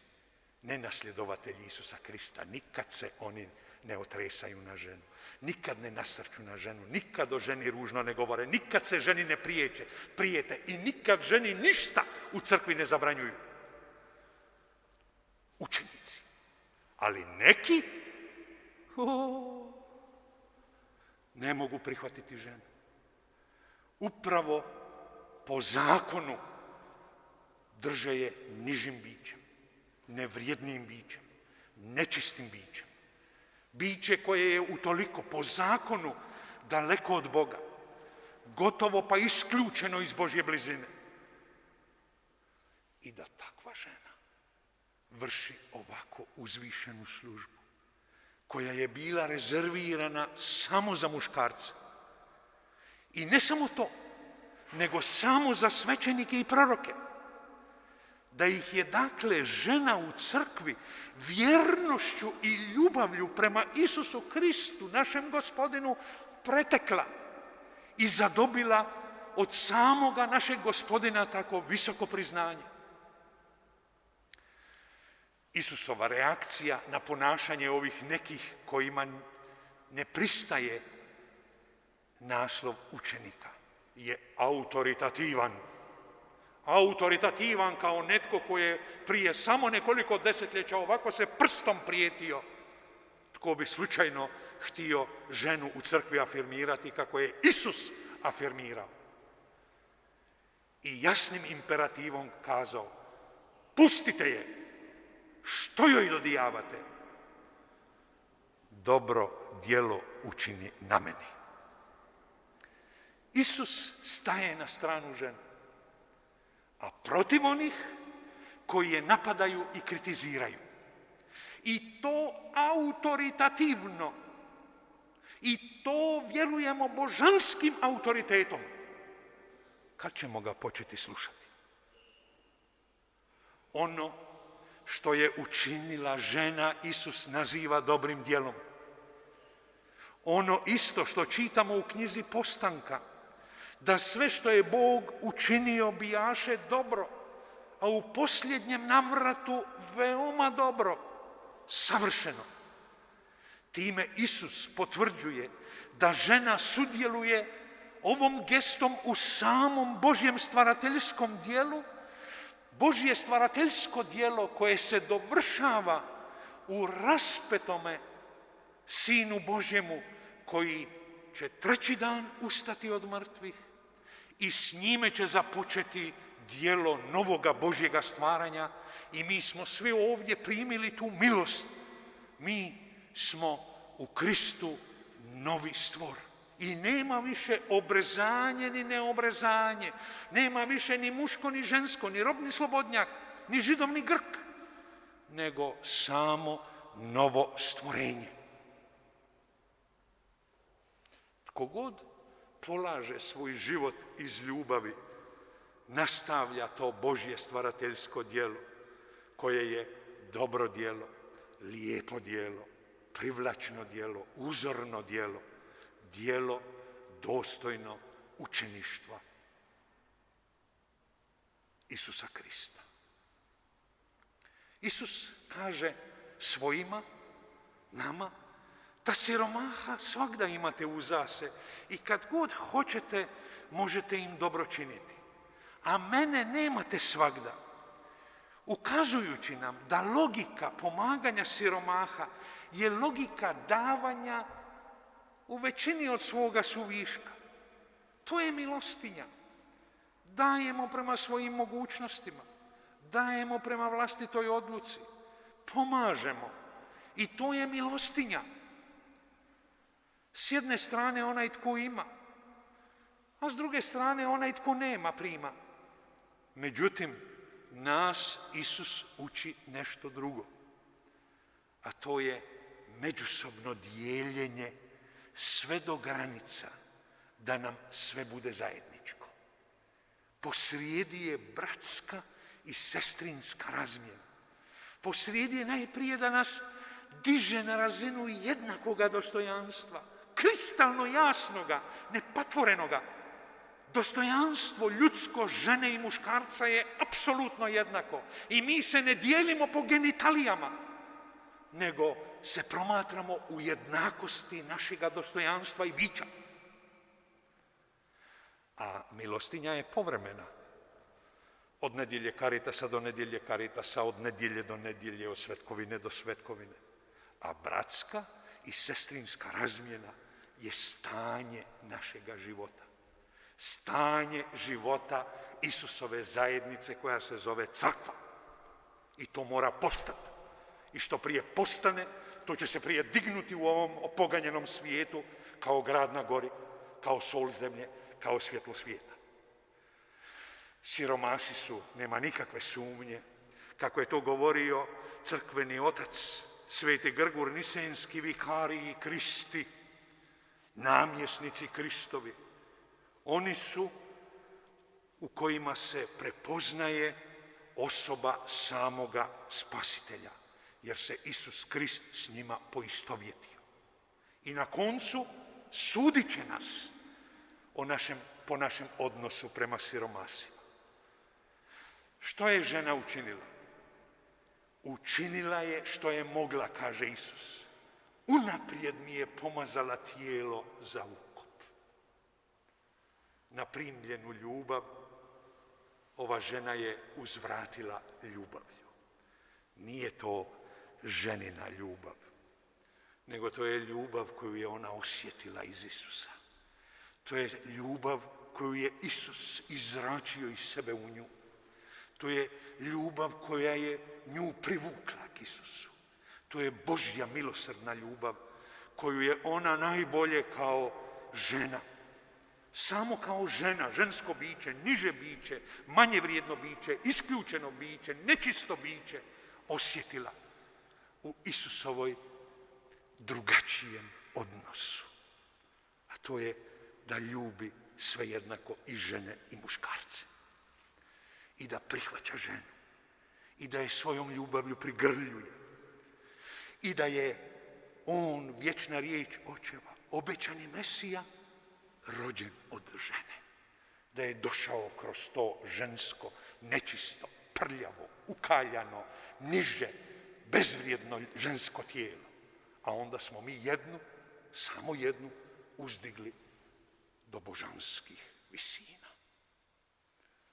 ne nasljedovatelji Isusa Krista. Nikad se oni ne otresaju na ženu. Nikad ne nasrću na ženu. Nikad o ženi ružno ne govore. Nikad se ženi ne prijete. I nikad ženi ništa u crkvi ne zabranjuju. Učenici. Ali neki ne mogu prihvatiti ženu. Upravo po zakonu drže je nižim bićem, nevrijednim bićem, nečistim bićem. Biće koje je utoliko po zakonu daleko od Boga, gotovo pa isključeno iz Božje blizine. I da takva žena vrši ovako uzvišenu službu, koja je bila rezervirana samo za muškarce. I ne samo to, nego samo za svećenike i proroke. Da ih je dakle žena u crkvi vjernošću i ljubavlju prema Isusu Kristu, našem Gospodinu, pretekla i zadobila od samoga našeg Gospodina tako visoko priznanje. Isusova reakcija na ponašanje ovih nekih kojima ne pristaje naslov učenika je autoritativan. Autoritativan kao netko koji je prije samo nekoliko desetljeća ovako se prstom prijetio. Tko bi slučajno htio ženu u crkvi afirmirati kako je Isus afirmirao. I jasnim imperativom kazao, pustite je, što joj dodijavate? Dobro djelo učini na meni. Isus staje na stranu žene, a protiv onih koji je napadaju i kritiziraju. I to autoritativno. I to vjerujemo božanskim autoritetom. Kad ćemo ga početi slušati? Ono što je učinila žena Isus naziva dobrim djelom. Ono isto što čitamo u knjizi Postanka, da sve što je Bog učinio bijaše dobro, a u posljednjem navratu veoma dobro, savršeno. Time Isus potvrđuje da žena sudjeluje ovom gestom u samom Božjem stvarateljskom dijelu, Božje stvarateljsko djelo koje se dovršava u raspetome Sinu Božjemu koji će treći dan ustati od mrtvih i s njime će započeti djelo novoga Božjega stvaranja i mi smo svi ovdje primili tu milost. Mi smo u Kristu novi stvor. I nema više obrezanje ni neobrezanje, nema više ni muško ni žensko, ni rob ni slobodnjak, ni Židov ni Grk, nego samo novo stvorenje. Tko god polaže svoj život iz ljubavi, nastavlja to Božje stvarateljsko djelo, koje je dobro djelo, lijepo djelo, privlačno djelo, uzorno djelo, djelo dostojno učeništva Isusa Krista. Isus kaže svojima, nama, da siromaha svagda imate uza se i kad god hoćete možete im dobro činiti. A mene nemate svagda. Ukazujući nam da logika pomaganja siromaha je logika davanja u većini od svoga suviška. To je milostinja. Dajemo prema svojim mogućnostima, dajemo prema vlastitoj odluci, pomažemo I to je milostinja. S jedne strane onaj tko ima, a s druge strane onaj tko nema prima. Međutim, nas Isus uči nešto drugo, a to je međusobno dijeljenje sve do granica da nam sve bude zajedničko. Posrijedi je bratska i sestrinska razmjena. Posrijedi je najprije da nas diže na razinu jednakoga dostojanstva, kristalno jasnoga, nepatvorenoga. Dostojanstvo ljudsko žene i muškarca je apsolutno jednako. I mi se ne dijelimo po genitalijama, nego se promatramo u jednakosti našega dostojanstva i bića. A milostinja je povremena. Od nedjelje Karitasa do nedjelje Karitasa, od nedjelje do nedjelje, od svetkovine do svetkovine. A bratska i sestrinska razmjena je stanje našega života. Stanje života Isusove zajednice koja se zove crkva. I to mora postati. I što prije postane, to će se prije dignuti u ovom opoganjenom svijetu kao grad na gori, kao sol zemlje, kao svjetlo svijeta. Siromasi su, nema nikakve sumnje, kako je to govorio crkveni otac, sveti Grgur Nisenski, vikariji Kristi, namjesnici Kristovi. Oni su u kojima se prepoznaje osoba samoga Spasitelja, jer se Isus Krist s njima poistovjetio. I na koncu sudit će nas po našem odnosu prema siromasima. Što je žena učinila? Učinila je što je mogla, kaže Isus. Unaprijed mi je pomazala tijelo za ukop. Na primljenu ljubav ova žena je uzvratila ljubavlju. Nije to ženina ljubav, nego to je ljubav koju je ona osjetila iz Isusa. To je ljubav koju je Isus izračio iz sebe u nju. To je ljubav koja je nju privukla k Isusu. To je Božja milosrdna ljubav koju je ona najbolje kao žena, samo kao žena, žensko biće, niže biće, manje vrijedno biće, isključeno biće, nečisto biće, osjetila u Isusovoj drugačijem odnosu. A to je da ljubi sve jednako i žene i muškarce. I da prihvaća ženu. I da je svojom ljubavlju prigrljuje. I da je on, vječna riječ očeva, obećani Mesija, rođen od žene. Da je došao kroz to žensko, nečisto, prljavo, ukaljano, niže, bezvrijedno žensko tijelo. A onda smo mi jednu, samo jednu, uzdigli do božanskih visina.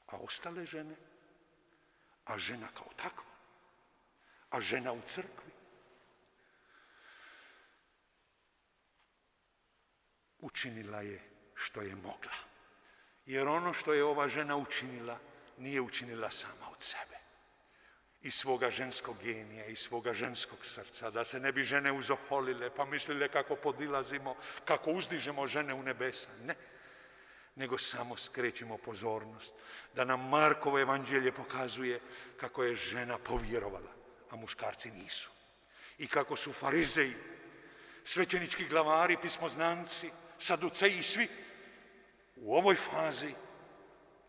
A ostale žene, a žena kao takva, a žena u crkvi, učinila je što je mogla. Jer ono što je ova žena učinila, nije učinila sama od sebe. Iz svoga ženskog genija, iz svoga ženskog srca, da se ne bi žene uzoholile, pa mislile kako podilazimo, kako uzdižemo žene u nebesa. Ne, nego samo skrećemo pozornost da nam Markovo evanđelje pokazuje kako je žena povjerovala, a muškarci nisu. I kako su farizeji, svećenički glavari, pismoznanci, saduceji, svi u ovoj fazi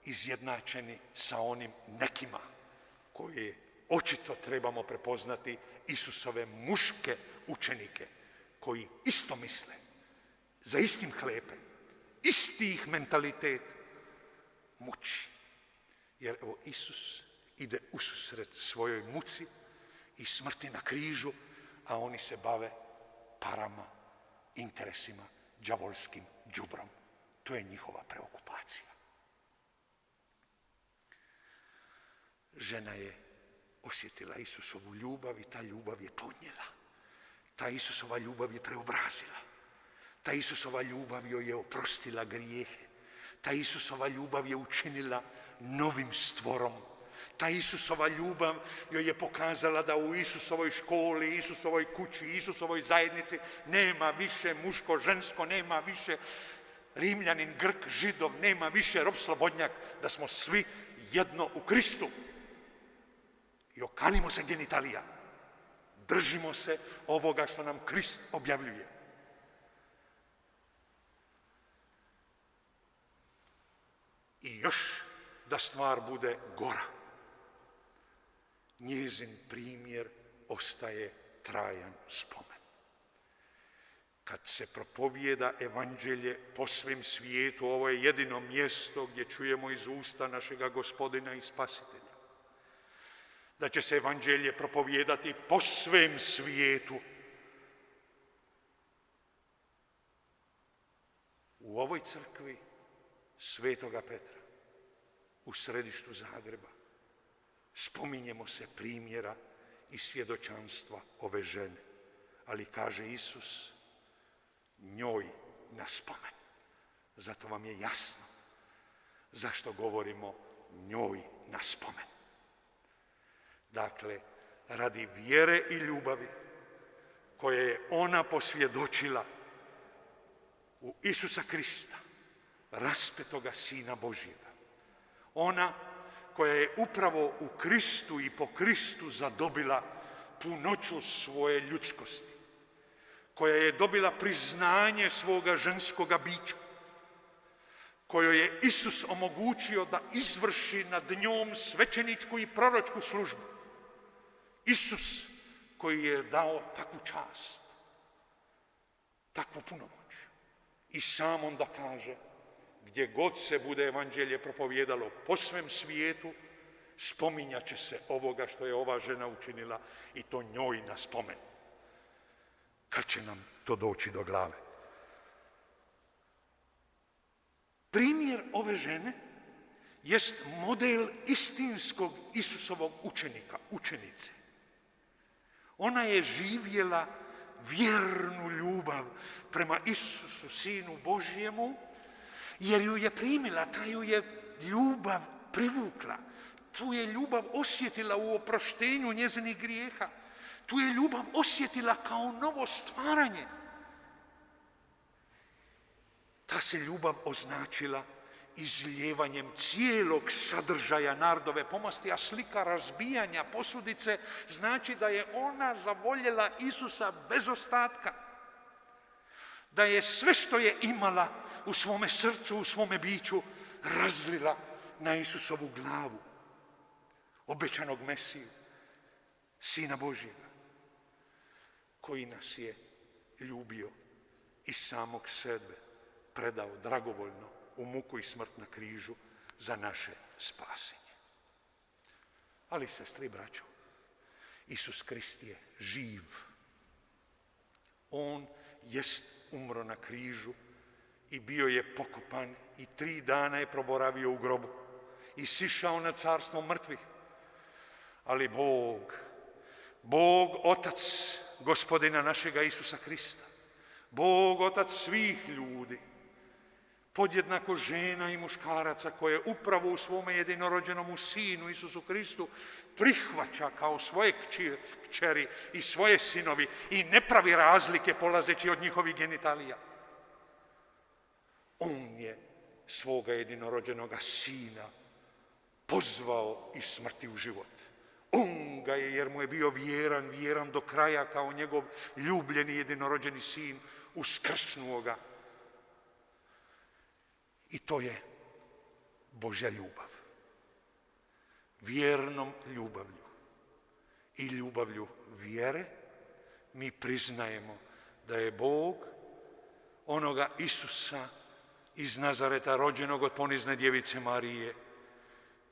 izjednačeni sa onim nekima koje očito trebamo prepoznati Isusove muške učenike koji isto misle, za istim hlepem, isti ih mentalitet muči. Jer evo Isus ide ususret svojoj muci i smrti na križu, a oni se bave parama, interesima, đavolskim đubrom. To je njihova preokupacija. Žena je osjetila Isusovu ljubav i ta ljubav je podnijela. Ta Isusova ljubav je preobrazila. Ta Isusova ljubav joj je oprostila grijehe. Ta Isusova ljubav je učinila novim stvorom. Ta Isusova ljubav joj je pokazala da u Isusovoj školi, Isusovoj kući, Isusovoj zajednici nema više muško, žensko, nema više Rimljanin, Grk, Židov, nema više rob, slobodnjak, da smo svi jedno u Kristu. I okanimo se genitalija. Držimo se ovoga što nam Krist objavljuje. I još da stvar bude gora. Njezin primjer ostaje trajan spomen. Kad se propovijeda evanđelje po svem svijetu, ovo je jedino mjesto gdje čujemo iz usta našega Gospodina i Spasitelja. Da će se evanđelje propovijedati po svem svijetu. U ovoj crkvi Svetoga Petra, u središtu Zagreba, spominjemo se primjera i svjedočanstva ove žene. Ali kaže Isus, njoj na spomen. Zato vam je jasno zašto govorimo njoj na spomen. Dakle, radi vjere i ljubavi koje je ona posvjedočila u Isusa Krista, raspetoga Sina Božjega. Ona koja je upravo u Kristu i po Kristu zadobila punoću svoje ljudskosti, koja je dobila priznanje svoga ženskoga bića, kojoj je Isus omogućio da izvrši nad njom svećeničku i proročku službu. Isus koji je dao takvu čast, takvu punomoć. I sam onda kaže, gdje god se bude evanđelje propovijedalo po svem svijetu, spominjat će se ovoga što je ova žena učinila i to njoj na spomen. Kad će nam to doći do glave? Primjer ove žene jest model istinskog Isusovog učenika, učenice. Ona je živjela vjernu ljubav prema Isusu, Sinu Božjemu, jer ju je primila, ta ju je ljubav privukla. Tu je ljubav osjetila u oproštenju njezinih grijeha. Tu je ljubav osjetila kao novo stvaranje. Ta se ljubav označila izljevanjem cijelog sadržaja nardove pomasti, a slika razbijanja posudice znači da je ona zavoljela Isusa bez ostatka. Da je sve što je imala u svome srcu, u svome biću, razlila na Isusovu glavu, obećanog Mesiju, Sina Božjega, koji nas je ljubio i samog sebe predao dragovoljno u muku i smrt na križu za naše spasenje. Ali, sestri i braćo, Isus Krist je živ. On jest umro na križu i bio je pokopan i 3 dana je proboravio u grobu i sišao na carstvo mrtvih. Ali Bog Otac Gospodina našega Isusa Krista, Bog Otac svih ljudi, podjednako žena i muškaraca koje upravo u svome jedinorođenomu Sinu Isusu Kristu prihvaća kao svoje kćeri i svoje sinovi i ne pravi razlike polazeći od njihovih genitalija. On je svoga jedinorođenoga Sina pozvao iz smrti u život. On ga je, jer mu je bio vjeran do kraja kao njegov ljubljeni jedinorođeni Sin, uskrsnuo ga. I to je Božja ljubav. Vjernom ljubavlju i ljubavlju vjere mi priznajemo da je Bog onoga Isusa iz Nazareta, rođenog od ponizne djevice Marije,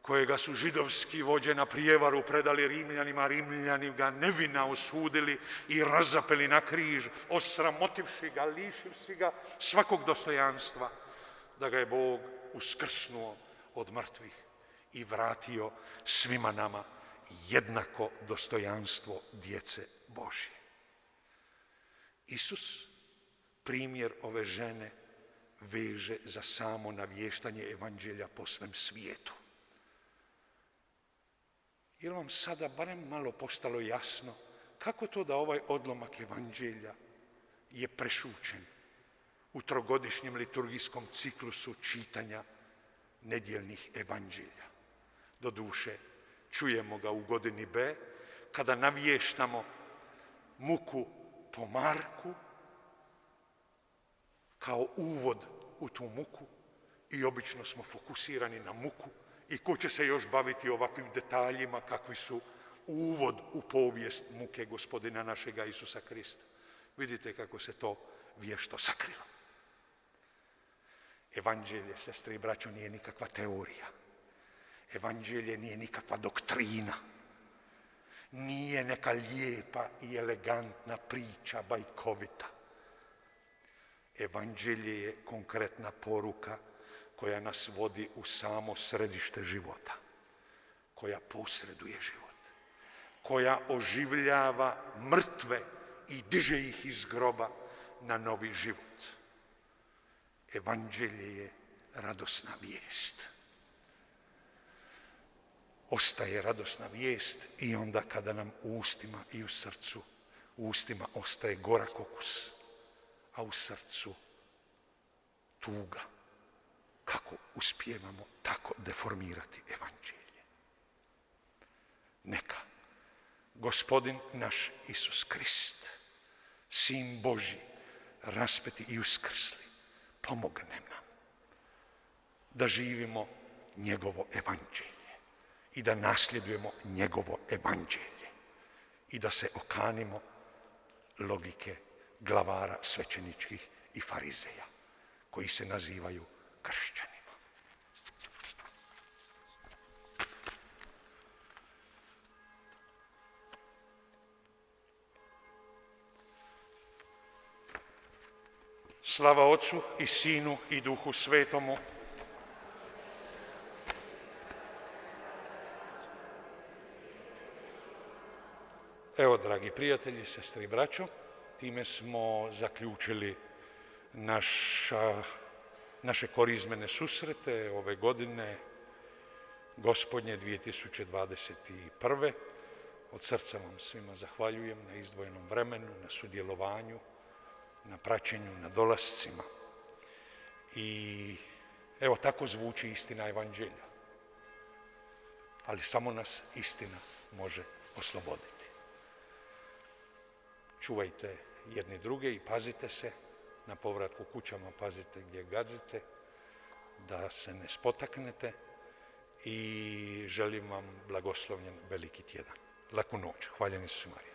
kojega su židovski vođe na prijevaru predali Rimljanima, Rimljani ga nevina osudili i razapeli na križ, osramotivši ga, lišivši ga svakog dostojanstva, da ga je Bog uskrsnuo od mrtvih i vratio svima nama jednako dostojanstvo djece Božje. Isus, primjer ove žene, veže za samo navještanje evanđelja po svem svijetu. Je li vam sada barem malo postalo jasno kako to da ovaj odlomak evanđelja je prešućen u trogodišnjem liturgijskom ciklusu čitanja nedjeljnih evanđelja? Doduše, čujemo ga u godini B, kada navještamo muku po Marku, kao uvod u tu muku, i obično smo fokusirani na muku, i ko će se još baviti ovakvim detaljima kakvi su uvod u povijest muke Gospodina našega Isusa Krista. Vidite kako se to vješto sakrilo. Evanđelje, sestre i braćo, nije nikakva teorija. Evanđelje nije nikakva doktrina. Nije neka lijepa i elegantna priča, bajkovita. Evanđelje je konkretna poruka koja nas vodi u samo središte života, koja posreduje život, koja oživljava mrtve i diže ih iz groba na novi život. Evanđelje je radosna vijest. Ostaje radosna vijest i onda kada nam u ustima i u srcu, u ustima ostaje gorak okus, a u srcu tuga. Kako uspijevamo tako deformirati evanđelje? Neka Gospodin naš Isus Krist, Sin Božji, raspeti i uskrsli, pomogne nam da živimo njegovo evanđelje i da nasljedujemo njegovo evanđelje i da se okanimo logike glavara svećeničkih i farizeja koji se nazivaju kršćanima. Slava Otcu i Sinu i Duhu Svetomu. Evo, dragi prijatelji, sestre i braćo, time smo zaključili naše korizmene susrete ove godine, Gospodnje 2021. Od srca vam svima zahvaljujem na izdvojenom vremenu, na sudjelovanju, na praćenju, na dolascima. I evo, tako zvuči istina evanđelja. Ali samo nas istina može osloboditi. Čuvajte jedni druge i pazite se, na povratku kućama pazite gdje gazite, da se ne spotaknete i želim vam blagoslovljen veliki tjedan. Laku noć. Hvaljeni su Marija.